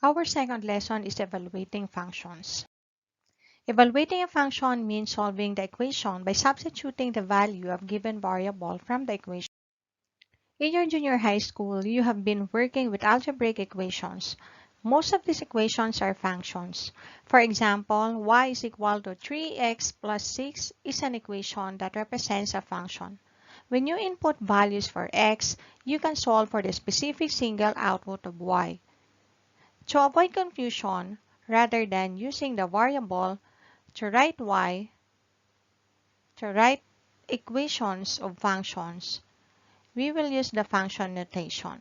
Our second lesson is evaluating functions. Evaluating a function means solving the equation by substituting the value of given variable from the equation. In your junior high school, you have been working with algebraic equations. Most of these equations are functions. For example, y is equal to 3x plus 6 is an equation that represents a function. When you input values for x, you can solve for the specific single output of y. To avoid confusion, rather than using the variable to write equations of functions, we will use the function notation.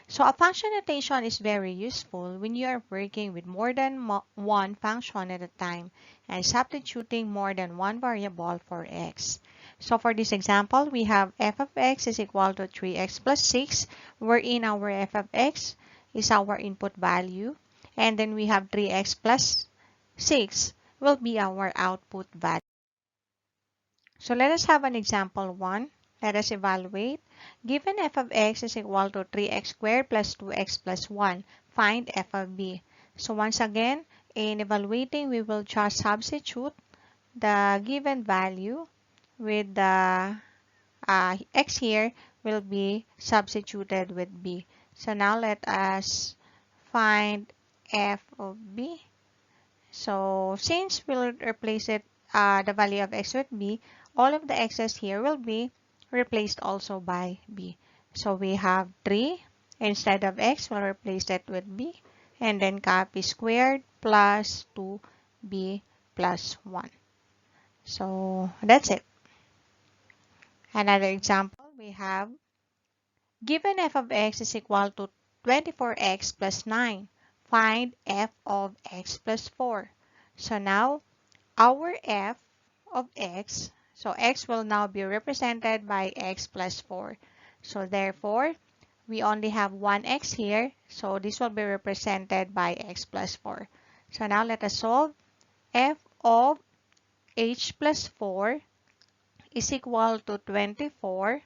So a function notation is very useful when you are working with more than one function at a time and substituting more than one variable for x. So for this example, we have f of x is equal to 3x plus 6, wherein our f of x is our input value, and then we have 3x plus 6 will be our output value. So let us have an example 1. Let us evaluate. Given f of x is equal to 3x squared plus 2x plus 1, find f of b. So once again, in evaluating, we will just substitute the given value with the x here will be substituted with b. So now let us find f of b. So since we'll replace it, the value of x with b, all of the x's here will be replaced also by b. So we have 3 instead of x, we'll replace it with b, and then copy squared plus 2b plus 1. So that's it. Another example, we have given f of x is equal to 24x plus 9. Find f of x plus 4. So now our f of x, so x will now be represented by x plus 4. So therefore, we only have one x here, so this will be represented by x plus 4. So now let us solve. F of h plus 4 is equal to 24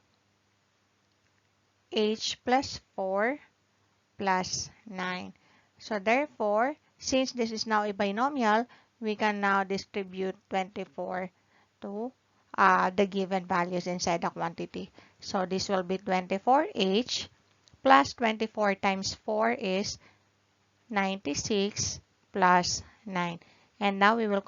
h plus 4 plus 9. So therefore, since this is now a binomial, we can now distribute 24 to the given values inside the quantity. So this will be 24h plus 24 times 4 is 96 plus 9. And now we will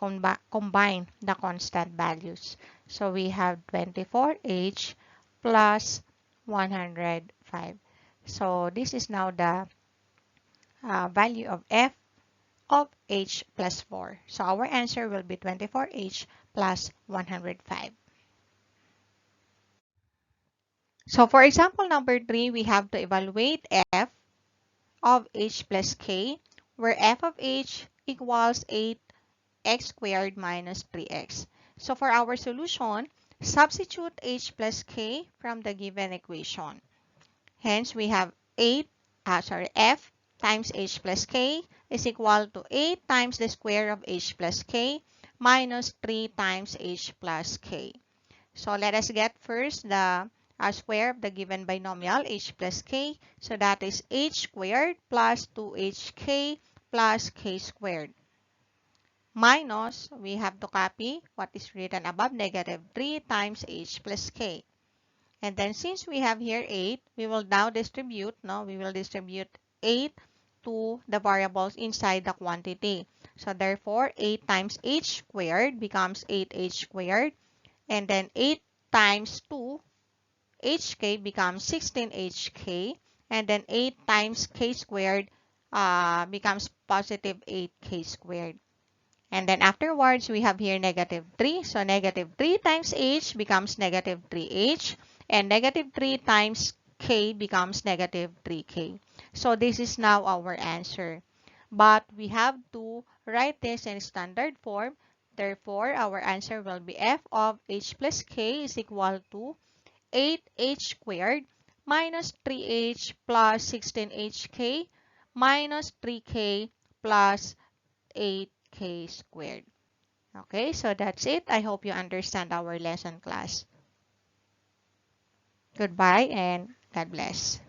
combine the constant values. So we have 24h plus 105. So this is now the value of f of h plus 4. So our answer will be 24h plus 105. So for example number 3, we have to evaluate f of h plus k, where f of h equals 8x squared minus 3x. So for our solution, substitute h plus k from the given equation. Hence, we have f times h plus k is equal to 8 times the square of h plus k minus 3 times h plus k. So let us get first the square of the given binomial h plus k. So that is h squared plus 2hk plus k squared. Minus, we have to copy what is written above, negative 3 times h plus k. And then since we have here 8, we will now distribute, we will distribute 8 to the variables inside the quantity. So therefore, 8 times h squared becomes 8h squared. And then 8 times 2, hk becomes 16hk. And then 8 times k squared becomes positive 8k squared. And then afterwards, we have here negative 3. So negative 3 times h becomes negative 3h. And negative 3 times k becomes negative 3k. So this is now our answer. But we have to write this in standard form. Therefore, our answer will be f of h plus k is equal to 8h squared minus 3h plus 16hk minus 3k plus 8k squared. Okay, so that's it. I hope you understand our lesson, class. Goodbye and God bless.